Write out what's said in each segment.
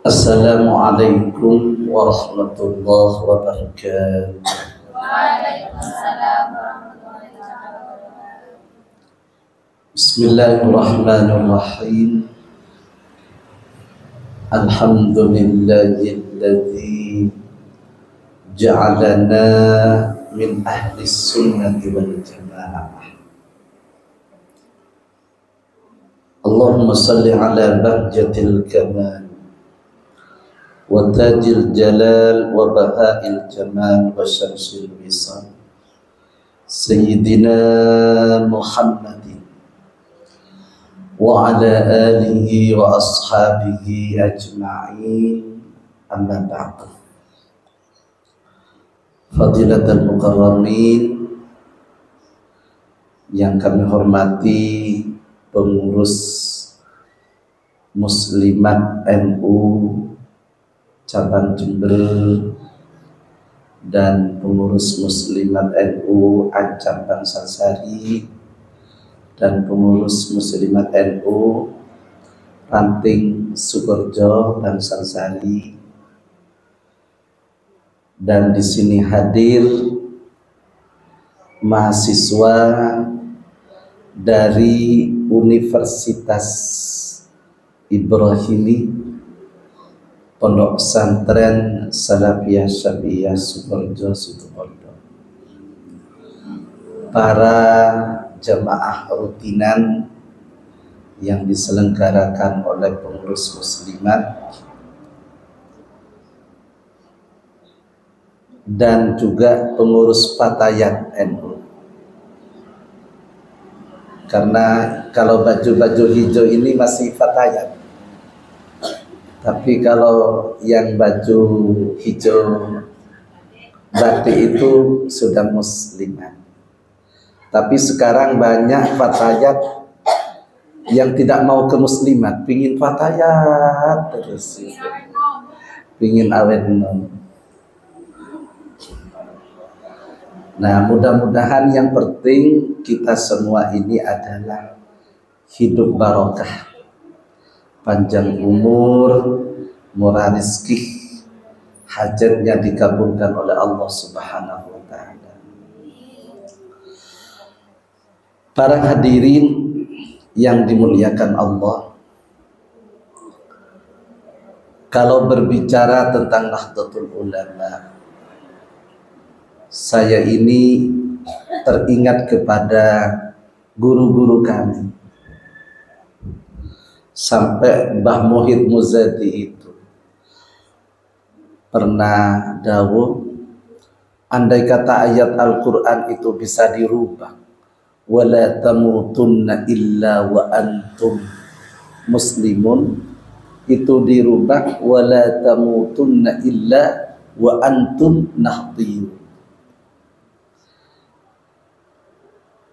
Assalamualaikum warahmatullahi wabarakatuh. Waalaikumsalam warahmatullahi wabarakatuh. Bismillahirrahmanirrahim. Alhamdulillahilladzi ja'alana min ahli sunnati wal jamaah. Allahumma salli ala bahjatil kamal wa tajil jalal wa baha'il jamal wa syamsil wisal Sayyidina Muhammadin wa ala alihi wa ashabihi ajma'in, amma ba'du. Fadilatul mukarramin yang kami hormati, pengurus Muslimat NU cabang Jember dan pengurus Muslimat NU Ancam Bangsasari dan pengurus Muslimat NU Ranting Sukorejo Bangsasari, dan di sini hadir mahasiswa dari Universitas Ibrahimi Pondok Pesantren Salafiyah Syariah Sukorejo Situbondo, para jamaah rutinan yang diselenggarakan oleh pengurus muslimat, dan juga pengurus Fatayat NU. Karena kalau baju-baju hijau ini masih Fatayat, tapi kalau yang baju hijau batik itu sudah muslimat. Tapi sekarang banyak Fatayat yang tidak mau ke muslimat, pingin Fatayat terus, pingin awet nom. Nah, mudah-mudahan yang penting kita semua ini adalah hidup barokah, panjang umur, murah rezeki, hajatnya dikabulkan oleh Allah Subhanahu wa Ta'ala. Para hadirin yang dimuliakan Allah, kalau berbicara tentang Nahdlatul Ulama, saya ini teringat kepada guru-guru kami. Sampai Mbah Muhid Muzadi itu pernah dawuh, andai kata ayat Al-Quran itu bisa dirubah, wala tamutunna illa wa antum muslimun, itu dirubah wala tamutunna illa wa antum nahdiyun.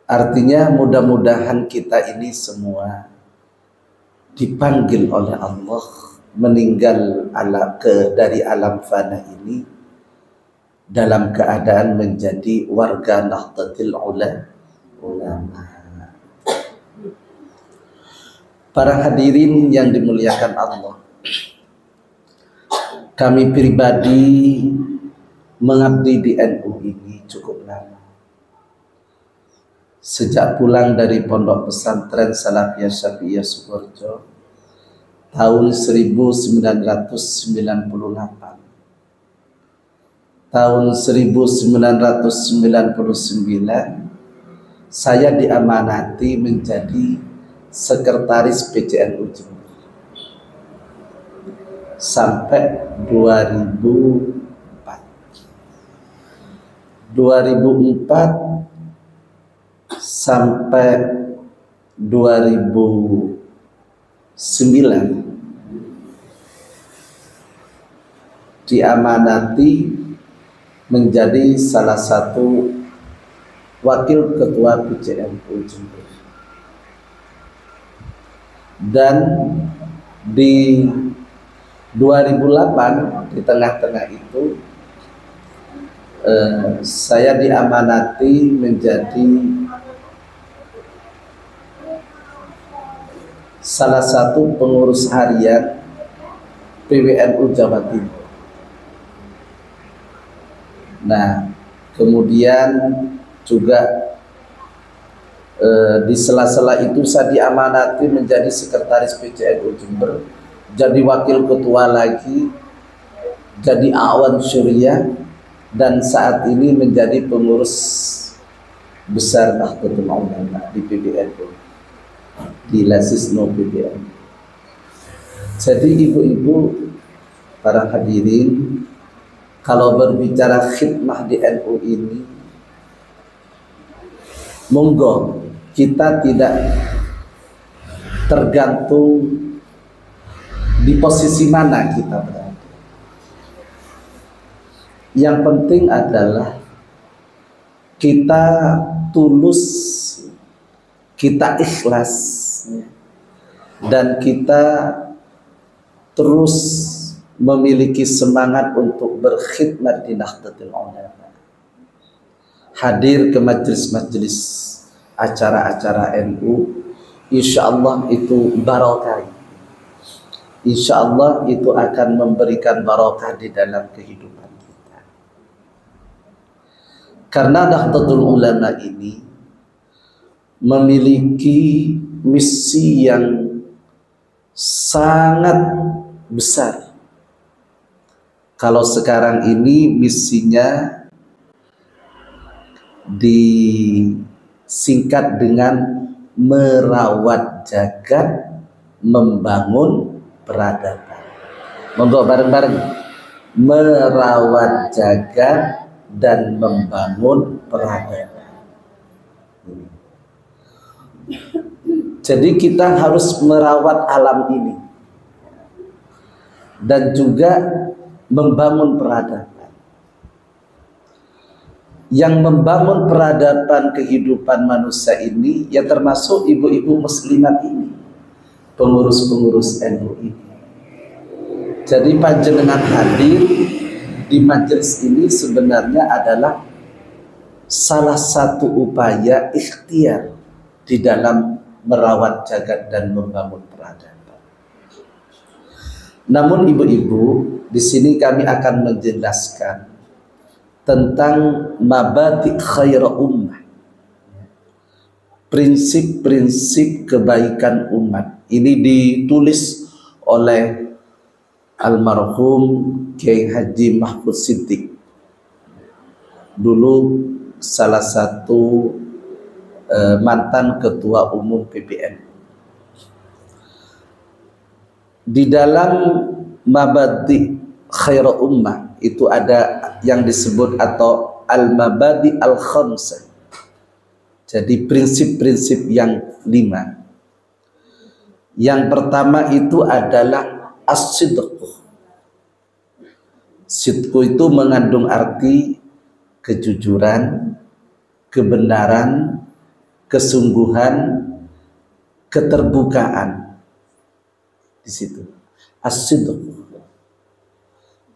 Artinya mudah-mudahan kita ini semua dipanggil oleh Allah meninggal dari alam fana ini dalam keadaan menjadi warga Nahdlatul Ulama. Para hadirin yang dimuliakan Allah, kami pribadi mengabdi di NU ini cukup lama. Sejak pulang dari Pondok Pesantren Salafiyah Syariah Sukorejo tahun 1998, tahun 1999 saya diamanati menjadi sekretaris PCNU Jember sampai 2004 sampai 2009 diamanati menjadi salah satu wakil ketua PCNU Jember. Dan di 2008 di tengah-tengah itu saya diamanati menjadi salah satu pengurus harian PWNU Jawa Timur. Nah, kemudian juga di sela-sela itu saya diamanati menjadi sekretaris PCNU Jember, jadi wakil ketua lagi, jadi Awan Syuriah, dan saat ini menjadi pengurus besar Nahdlatul Ulama di PBNU, di Lasisno PBNU. Jadi ibu-ibu, para hadirin, kalau berbicara khidmah di NU ini, monggo kita tidak tergantung di posisi mana kita berada. Yang penting adalah kita tulus, kita ikhlas, dan kita terus memiliki semangat untuk berkhidmat di Nahdlatul Ulama. Hadir ke majelis-majelis acara-acara NU, insya Allah itu barokah. Insya Allah itu akan memberikan barokah di dalam kehidupan kita. Karena Nahdlatul Ulama ini memiliki misi yang sangat besar. Kalau sekarang ini misinya disingkat dengan merawat jagat, membangun peradaban. Monggo bareng-bareng, merawat jagat dan membangun peradaban. Jadi kita harus merawat alam ini dan juga membangun peradaban. Yang membangun peradaban kehidupan manusia ini ya termasuk ibu-ibu muslimat ini, pengurus-pengurus NU ini. Jadi panjenengan hadir di majelis ini sebenarnya adalah salah satu upaya ikhtiar di dalam merawat jagat dan membangun peradaban. Namun ibu-ibu, di sini kami akan menjelaskan tentang mabadi' khair ummah, prinsip-prinsip kebaikan umat. Ini ditulis oleh almarhum Kiai Haji Mahfud Siddiq, dulu salah satu mantan ketua umum PBNU. Di dalam mabadi' khair ummah itu ada yang disebut atau al-mabadi al-khamsah. Jadi prinsip-prinsip yang 5. Yang pertama itu adalah as-sidqu. Sidqu itu mengandung arti kejujuran, kebenaran, kesungguhan, keterbukaan. Di situ as-sidqu.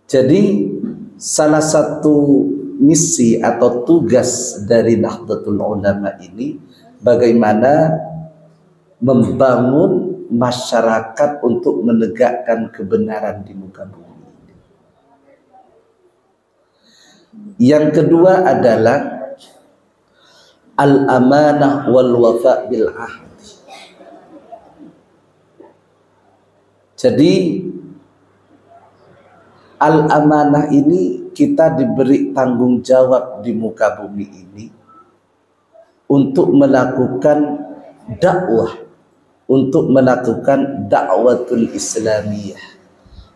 Jadi salah satu misi atau tugas dari Nahdlatul Ulama ini bagaimana membangun masyarakat untuk menegakkan kebenaran di muka bumi. Yang kedua adalah al-amanah wal wafa bil ahd. Jadi al-amanah ini kita diberi tanggung jawab di muka bumi ini untuk melakukan dakwah, untuk melakukan dakwatul islamiyah,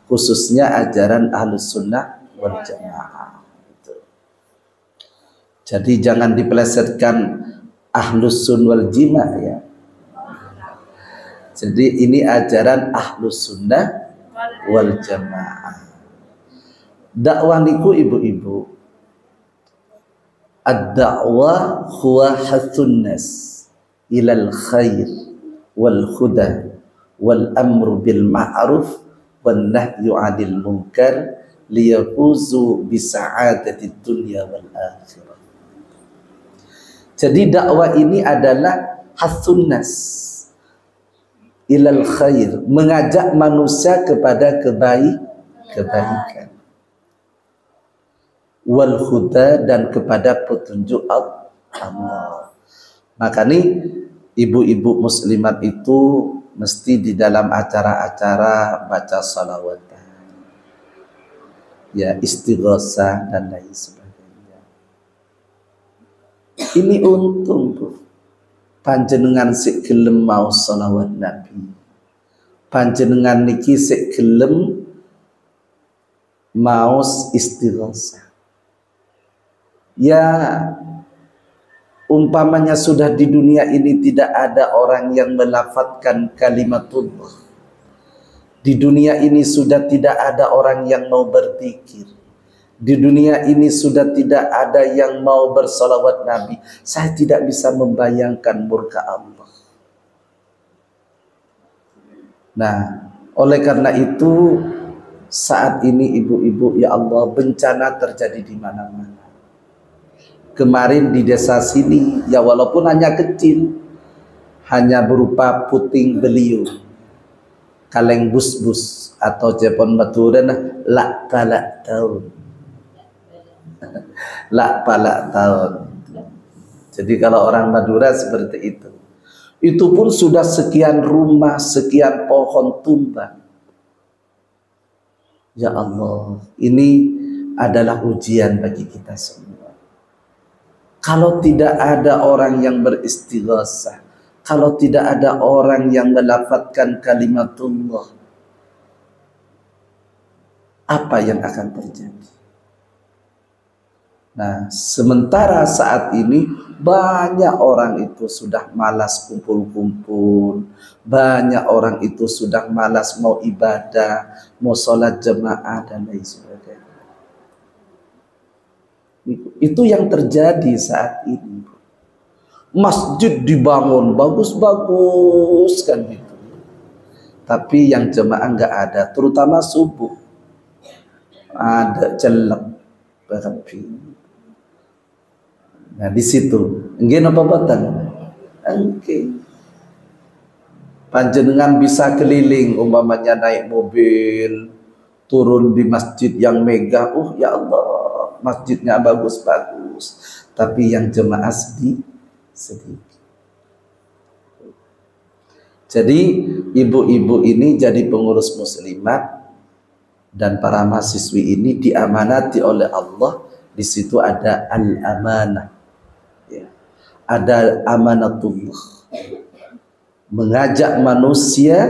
khususnya ajaran Ahlus Sunnah wal Jamaah. Jadi jangan dipelesetkan Ahlus Sunnah wal Jamaah ya. Jadi ini ajaran Ahlus Sunnah wal Jamaah. Dakwah niku ibu-ibu, ad-da'wah huwa hathun nas ilal khair wal huda wal amru bil ma'ruf wan nahyu 'anil munkar liyafuzu bi sa'adatid dunya wal akhirah. Jadi dakwah ini adalah hathun nas ilal khair, mengajak manusia kepada kebaikan, kebaikan. Wal huda, dan kepada petunjuk Allah. Maka nih ibu-ibu muslimat itu mesti di dalam acara-acara baca salawatan, ya, istighosah dan lain sebagainya. Ini untung Bu, panjenengan sik gelem mau salawat Nabi, panjenengan niki sik gelem mau istighosah. Ya, umpamanya sudah di dunia ini tidak ada orang yang melafadzkan kalimatullah. Di dunia ini sudah tidak ada orang yang mau berzikir. Di dunia ini sudah tidak ada yang mau bersalawat Nabi. Saya tidak bisa membayangkan murka Allah. Nah, oleh karena itu saat ini ibu-ibu, ya Allah, bencana terjadi di mana-mana. Kemarin di desa sini, ya walaupun hanya kecil, hanya berupa puting beliung, kaleng bus-bus, atau Jepon Maturan, lak palak tahun. Lak palak tahun. Jadi kalau orang Madura seperti itu. Itu pun sudah sekian rumah, sekian pohon tumbang. Ya Allah, ini adalah ujian bagi kita semua. Kalau tidak ada orang yang beristighosah, kalau tidak ada orang yang melafadzkan kalimatullah, apa yang akan terjadi? Nah, sementara saat ini banyak orang itu sudah malas kumpul-kumpul, banyak orang itu sudah malas mau ibadah, mau sholat jemaah dan lain sebagainya. Itu yang terjadi saat ini. Masjid dibangun bagus-bagus kan gitu, tapi yang jemaah nggak ada, terutama subuh ada celep berapi. Nah di situ nggih napa boten? Oke. Panjenengan bisa keliling, umpamanya naik mobil, turun di masjid yang megah, ya Allah, masjidnya bagus-bagus, tapi yang jemaah sedikit. Jadi ibu-ibu ini jadi pengurus muslimat, dan para mahasiswi ini diamanati oleh Allah. Di situ ada al-amanah, ya. Ada amanatullah, mengajak manusia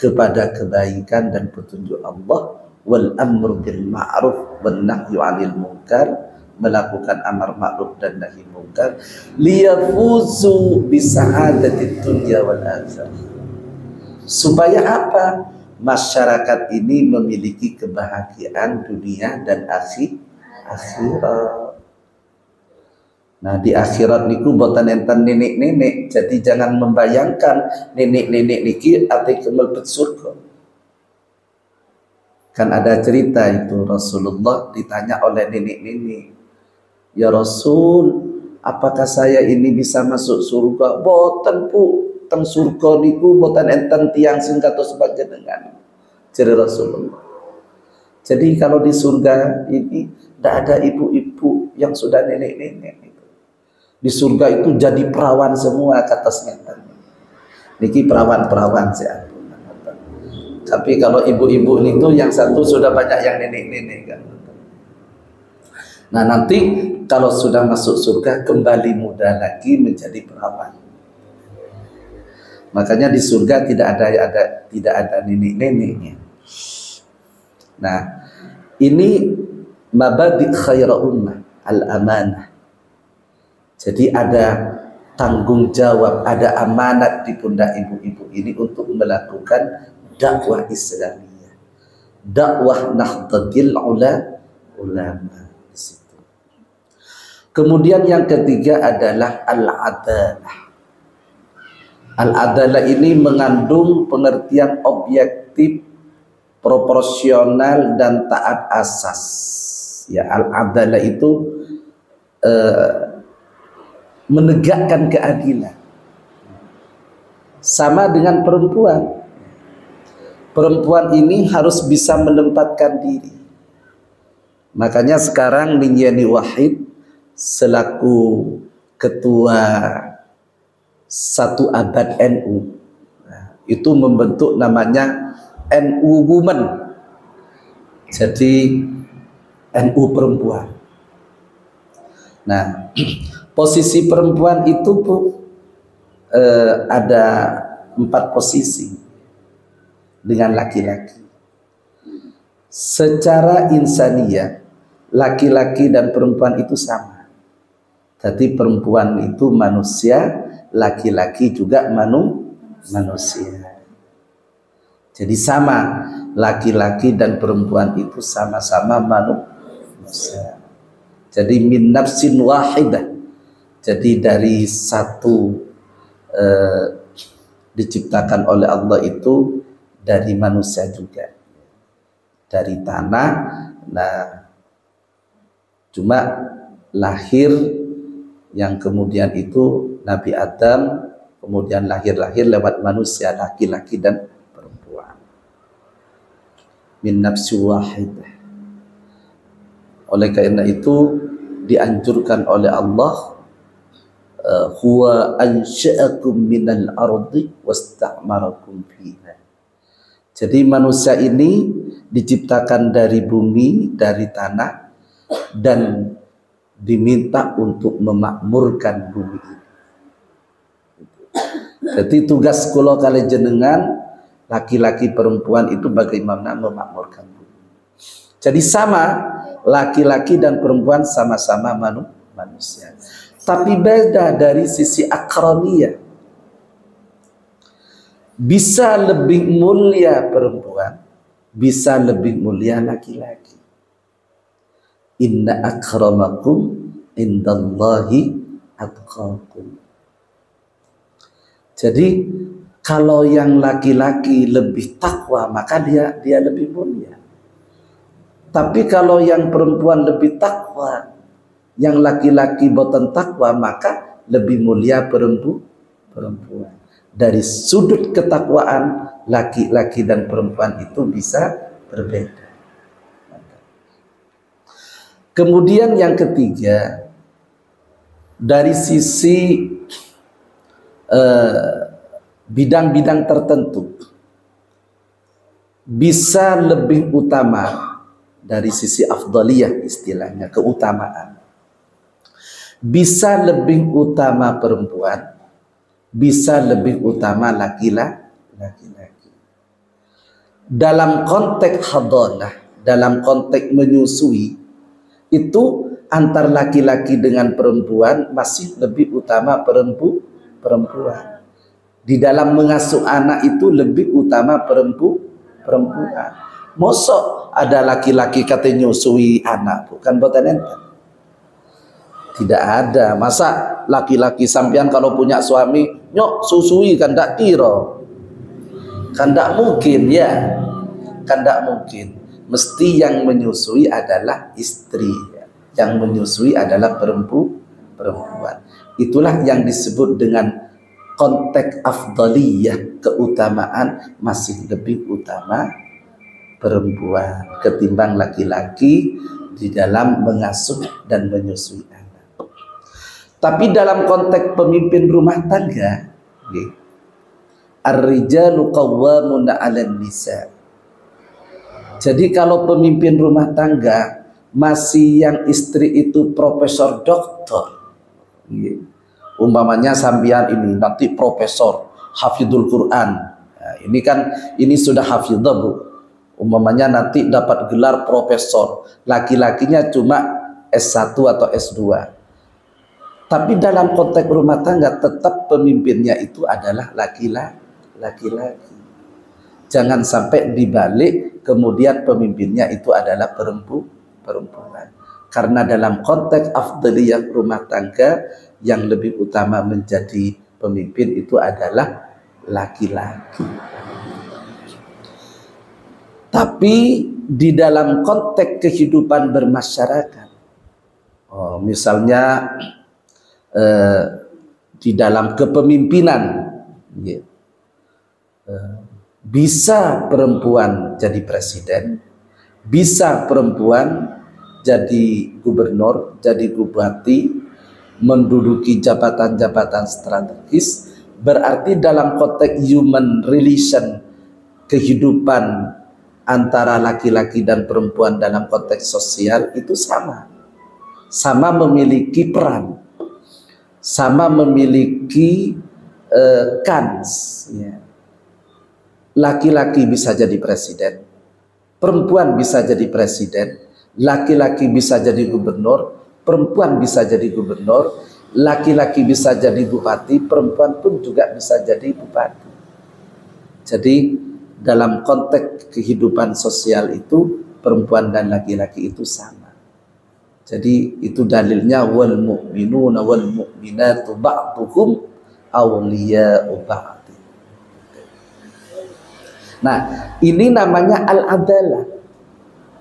kepada kebaikan dan petunjuk Allah, wal amru bil ma'ruf wan nahyu 'anil munkar, melakukan amar ma'ruf dan nahi munkar, liyafuzu bi sa'adatid dunya wal akhirah. Supaya apa? Masyarakat ini memiliki kebahagiaan dunia dan akhirat. Nah, di akhirat niku boten enten nenek-nenek, jadi jangan membayangkan nenek-nenek niki ate mlebet surga. Kan ada cerita itu, Rasulullah ditanya oleh nenek-nenek, "Ya Rasul, apakah saya ini bisa masuk surga?" "Boten, Bu, teng surga niku boten enten tiyang sing kados panjenengan," jere Rasulullah. Jadi kalau di surga ini tidak ada ibu-ibu yang sudah nenek-nenek. Di surga itu jadi perawan semua, kata senyatan. Niki perawan-perawan sih. Tapi kalau ibu-ibu itu yang satu sudah banyak yang nenek-nenek kan. Nah nanti kalau sudah masuk surga kembali muda lagi menjadi perawan. Makanya di surga tidak ada nenek-neneknya. Nah ini mabadi khaira ummah, al-amanah. Jadi ada tanggung jawab, ada amanat di pundak ibu-ibu ini untuk melakukan dakwah Islamiyah, dakwah nahdlatul ulama di situ. Kemudian yang ketiga adalah al-adalah. Al-adalah ini mengandung pengertian objektif, proporsional dan taat asas. Ya, al-adalah itu menegakkan keadilan. Sama dengan perempuan. perempuan ini harus bisa menempatkan diri. Makanya sekarang Ning Yeni Wahid selaku ketua 1 abad NU, itu membentuk namanya NU Women. Jadi NU perempuan. Nah, posisi perempuan itu ada 4 posisi dengan laki-laki. Secara insaniyah, laki-laki dan perempuan itu sama. Jadi perempuan itu manusia, laki-laki juga manusia. Jadi sama, laki-laki dan perempuan itu sama-sama manusia. Jadi min nafsin wahidah. Jadi dari satu diciptakan oleh Allah itu dari manusia juga, dari tanah. Nah, cuma lahir yang kemudian itu Nabi Adam, kemudian lahir lewat manusia, laki-laki dan perempuan. Min nafsi wahidah. Oleh karena itu dianjurkan oleh Allah, huwa ansha'akum minal ardi wasta'marakum fiha. Jadi manusia ini diciptakan dari bumi, dari tanah, dan diminta untuk memakmurkan bumi ini. Jadi tugas kula kali jenengan, laki-laki perempuan itu bagaimana memakmurkan bumi. Jadi sama, laki-laki dan perempuan sama-sama manusia. Tapi beda dari sisi akraniyah. Bisa lebih mulia perempuan, bisa lebih mulia laki-laki. Inna akramakum indallahi atqakum. Jadi kalau yang laki-laki lebih takwa, maka dia lebih mulia. Tapi kalau yang perempuan lebih takwa, yang laki-laki boten takwa, maka lebih mulia perempuan. Dari sudut ketakwaan, laki-laki dan perempuan itu bisa berbeda. Kemudian yang ketiga, dari sisi bidang-bidang tertentu, bisa lebih utama dari sisi afdaliyah, istilahnya keutamaan. Bisa lebih utama perempuan, bisa lebih utama laki-laki. Dalam konteks hadanah, dalam konteks menyusui, itu antar laki-laki dengan perempuan masih lebih utama perempuan. Di dalam mengasuh anak itu lebih utama perempuan. Mosok ada laki-laki kata nyusui anak, bukan boten enten. Tidak ada. Masa laki-laki sampean kalau punya suami nyok susui, kan ndak tiro, kan ndak mungkin ya, kan ndak mungkin. Mesti yang menyusui adalah istri, yang menyusui adalah perempuan. Itulah yang disebut dengan konteks afdaliyah, keutamaan masih lebih utama perempuan ketimbang laki-laki di dalam mengasuh dan menyusui anak. Tapi dalam konteks pemimpin rumah tangga, ar-rijalu qawwamuna 'alan nisa. Jadi kalau pemimpin rumah tangga masih yang istri itu profesor doktor, umpamanya sambian ini nanti profesor hafidul Quran, nah, ini sudah hafidzah bu, umpamanya nanti dapat gelar profesor, laki-lakinya cuma S1 atau S2. Tapi dalam konteks rumah tangga tetap pemimpinnya itu adalah laki-laki. Jangan sampai dibalik kemudian pemimpinnya itu adalah perempuan. Karena dalam konteks afdaliyah rumah tangga yang lebih utama menjadi pemimpin itu adalah laki-laki. Tapi di dalam konteks kehidupan bermasyarakat, misalnya di dalam kepemimpinan, bisa perempuan jadi presiden, bisa perempuan jadi gubernur, jadi bupati, menduduki jabatan-jabatan strategis. Berarti dalam konteks human relation, kehidupan antara laki-laki dan perempuan dalam konteks sosial itu sama memiliki peran, sama memiliki kans, ya. Laki-laki bisa jadi presiden, perempuan bisa jadi presiden, laki-laki bisa jadi gubernur, perempuan bisa jadi gubernur, laki-laki bisa jadi bupati, perempuan pun juga bisa jadi bupati. Jadi dalam konteks kehidupan sosial itu perempuan dan laki-laki itu sama. Jadi itu dalilnya wal mu'minuna wal mu'minatu ba'duhum awliya'u ba'd. Nah, ini namanya al-adalah,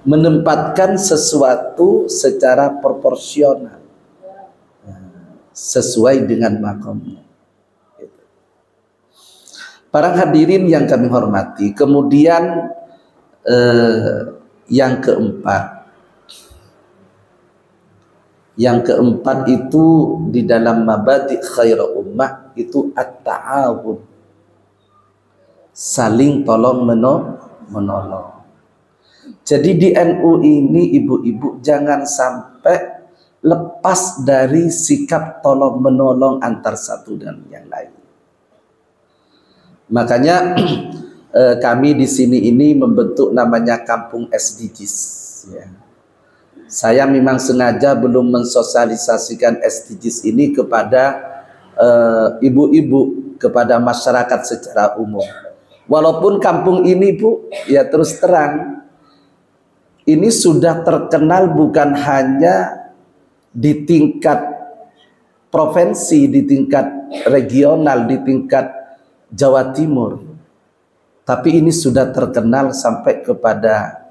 menempatkan sesuatu secara proporsional, sesuai dengan makamnya. Para hadirin yang kami hormati, kemudian yang keempat itu di dalam mabadi' khaira ummah itu at-ta'awun, saling tolong menolong. Jadi di NU ini ibu-ibu jangan sampai lepas dari sikap tolong menolong antar satu dan yang lain. Makanya kami di sini ini membentuk namanya Kampung SDGs. Ya. Saya memang sengaja belum mensosialisasikan SDGs ini kepada ibu-ibu, kepada masyarakat secara umum. Walaupun kampung ini Bu, ya terus terang, ini sudah terkenal bukan hanya di tingkat provinsi, di tingkat regional, di tingkat Jawa Timur, tapi ini sudah terkenal sampai kepada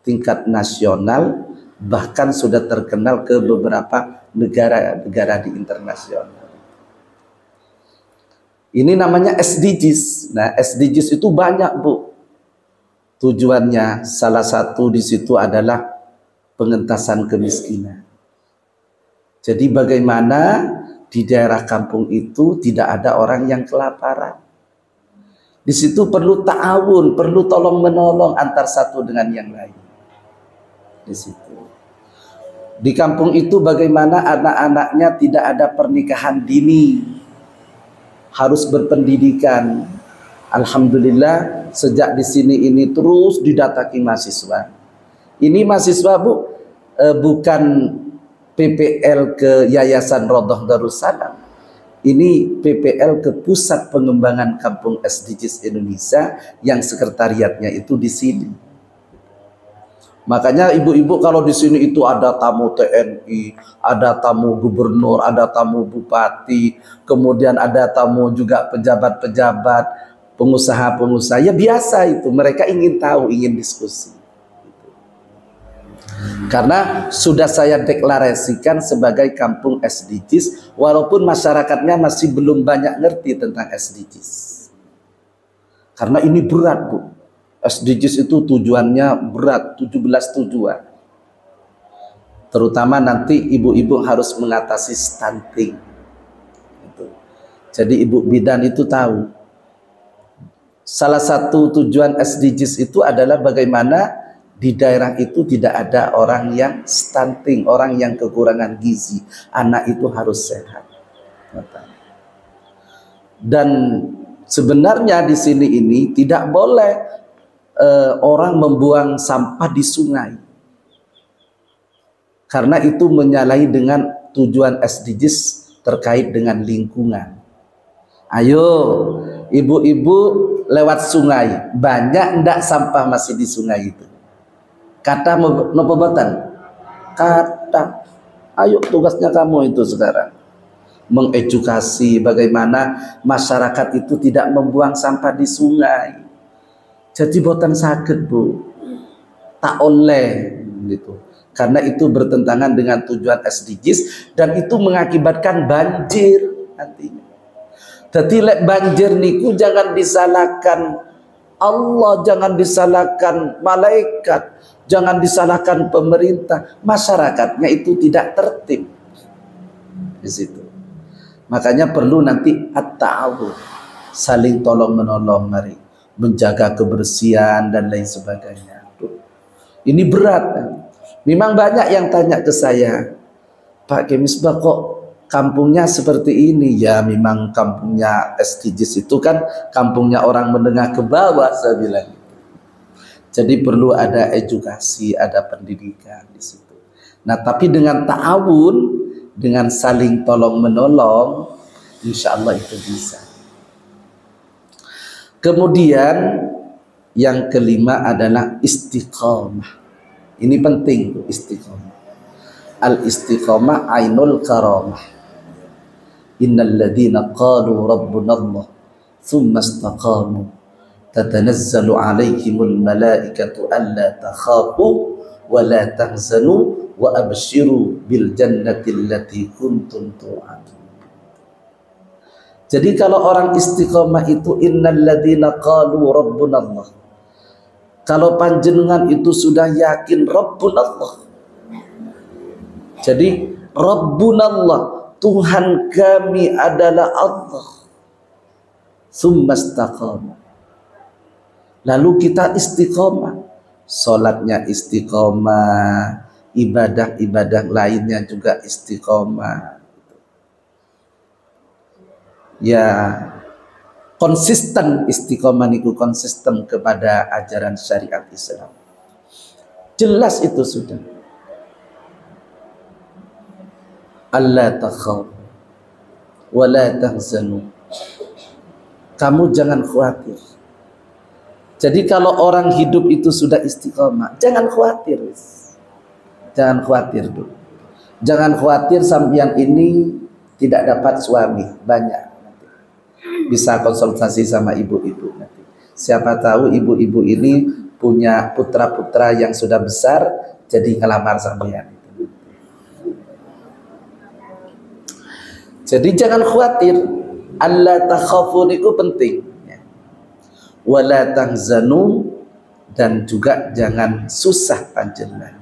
tingkat nasional, bahkan sudah terkenal ke beberapa negara-negara di internasional. Ini namanya SDGs. Nah, SDGs itu banyak Bu tujuannya. Salah satu di situ adalah pengentasan kemiskinan. Jadi bagaimana di daerah kampung itu tidak ada orang yang kelaparan. Di situ perlu ta'awun, perlu tolong menolong antar satu dengan yang lain. Di situ. Di kampung itu bagaimana anak-anaknya tidak ada pernikahan dini, harus berpendidikan. Alhamdulillah sejak di sini ini terus didatangi mahasiswa. Ini mahasiswa Bu bukan PPL ke Yayasan Rodoh Darussalam. Ini PPL ke Pusat Pengembangan Kampung SDGs Indonesia yang sekretariatnya itu di sini. Makanya ibu-ibu kalau di sini itu ada tamu TNI, ada tamu gubernur, ada tamu bupati, kemudian ada tamu juga pejabat-pejabat, pengusaha-pengusaha. Ya biasa itu, mereka ingin tahu, ingin diskusi. Karena sudah saya deklarasikan sebagai kampung SDGs, walaupun masyarakatnya masih belum banyak ngerti tentang SDGs. Karena ini berat Bu. SDGs itu tujuannya berat, 17 tujuan. Terutama nanti ibu-ibu harus mengatasi stunting. Jadi ibu bidan itu tahu. Salah satu tujuan SDGs itu adalah bagaimana di daerah itu tidak ada orang yang stunting, orang yang kekurangan gizi. Anak itu harus sehat. Dan sebenarnya di sini ini tidak boleh orang membuang sampah di sungai, karena itu menyalahi dengan tujuan SDGs terkait dengan lingkungan. Ayo ibu-ibu lewat sungai, banyak ndak sampah masih di sungai itu? Kata nopo boten? Kata. Ayo tugasnya kamu itu sekarang mengedukasi bagaimana masyarakat itu tidak membuang sampah di sungai. Jadi boten sakit Bu, tak oleh gitu. Karena itu bertentangan dengan tujuan SDGs dan itu mengakibatkan banjir nantinya. Jadi lek banjir niku jangan disalahkan Allah, jangan disalahkan malaikat, jangan disalahkan pemerintah. Masyarakatnya itu tidak tertib di situ. Makanya perlu nanti at-ta'awun, saling tolong menolong, mari menjaga kebersihan dan lain sebagainya. Ini berat. Memang banyak yang tanya ke saya, Pak Kiai Misbah, kok kampungnya seperti ini? Ya memang kampungnya SDGs itu kan kampungnya orang menengah ke bawah, saya bilang. Jadi perlu ada edukasi, ada pendidikan di situ. Nah, tapi dengan ta'awun, dengan saling tolong menolong, insya Allah itu bisa. Kemudian yang kelima adalah istiqamah. Ini penting, istiqamah. Al-istiqamah ainul karamah. Innal ladzina qalu rabbunallah tsumma istaqamu tatanazzalu 'alaihimul malaikatu alla takhafu wa la tahzanu wa abshiru bil jannati allati kuntum tu'adun. Jadi kalau orang istiqamah itu innal ladzina qalu rabbunallah, kalau panjenengan itu sudah yakin Rabbunallah, jadi Rabbunallah, Tuhan kami adalah Allah, tsumma istaqamu, lalu kita istiqomah, sholatnya istiqomah, ibadah-ibadah lainnya juga istiqomah, ya konsisten. Istiqomah niku konsisten kepada ajaran syariat Islam, jelas itu sudah. Alla takhafu wa la tahzanu, kamu jangan khawatir. Jadi kalau orang hidup itu sudah istiqomah, jangan khawatir. Jangan khawatir dulu. Jangan khawatir sampean ini tidak dapat suami banyak. Bisa konsultasi sama ibu-ibu nanti. Siapa tahu ibu-ibu ini punya putra-putra yang sudah besar, jadi ngelamar sampean. Jadi jangan khawatir. Allah takhafu niku penting. Wala tahzanu, dan juga jangan susah panjenengan.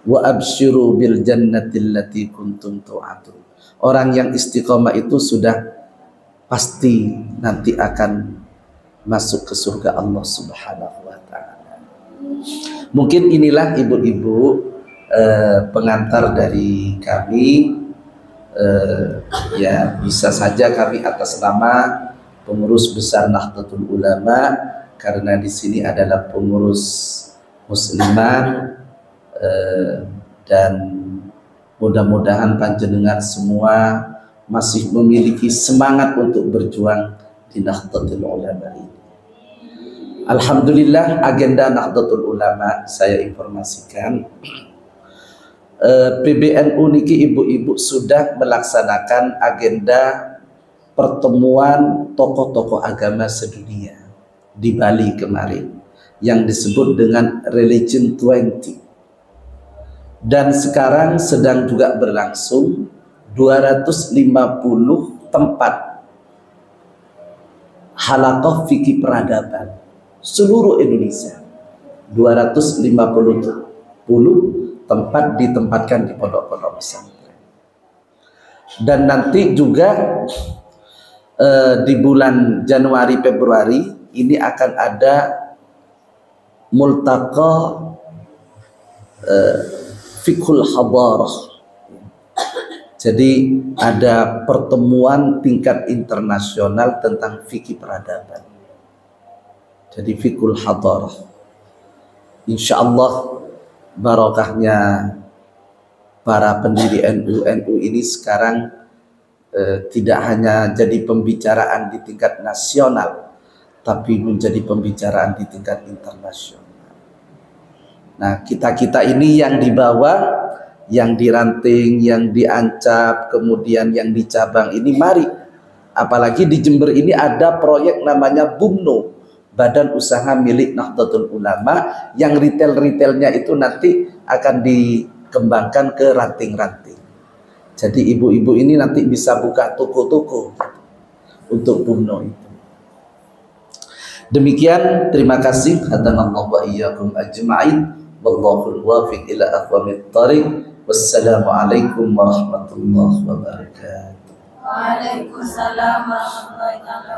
Wa absyiru bil jannati allati kuntum tu'adun. Orang yang istiqomah itu sudah pasti nanti akan masuk ke surga Allah Subhanahu wa ta'ala. Mungkin inilah ibu-ibu pengantar dari kami. Ya bisa saja kami atas nama pengurus besar Nahdlatul Ulama, karena di sini adalah pengurus musliman, dan mudah-mudahan panjenengan semua masih memiliki semangat untuk berjuang di Nahdlatul Ulama ini. Alhamdulillah, agenda Nahdlatul Ulama saya informasikan, PBNU niki ibu-ibu sudah melaksanakan agenda pertemuan tokoh-tokoh agama sedunia di Bali kemarin yang disebut dengan Religion 20, dan sekarang sedang juga berlangsung 250 tempat halaqah fikih peradaban seluruh Indonesia. 250 tempat ditempatkan di pondok-pondok pesantren. Dan nanti juga di bulan Januari Februari ini akan ada multaqa fiqhul hadarah. Jadi ada pertemuan tingkat internasional tentang fikih peradaban. Jadi fiqhul hadarah. Insya Allah barokahnya para pendiri NU ini sekarang tidak hanya jadi pembicaraan di tingkat nasional, tapi menjadi pembicaraan di tingkat internasional. Nah, kita-kita ini yang di bawah, yang di ranting, yang di Ancap, kemudian yang di cabang ini, mari. Apalagi di Jember ini ada proyek namanya BUMNO, Badan Usaha Milik Nahdlatul Ulama, yang retail-retailnya itu nanti akan dikembangkan ke ranting-ranting. Jadi ibu-ibu ini nanti bisa buka toko-toko untuk BUMNO itu. Demikian, terima kasih. Hadanallahu wa iyyakum ajma'in. Wallahul muwaffiq ila aqwamit thariq. Wassalamualaikum warahmatullahi wabarakatuh. Waalaikumsalam warahmatullahi wabarakatuh.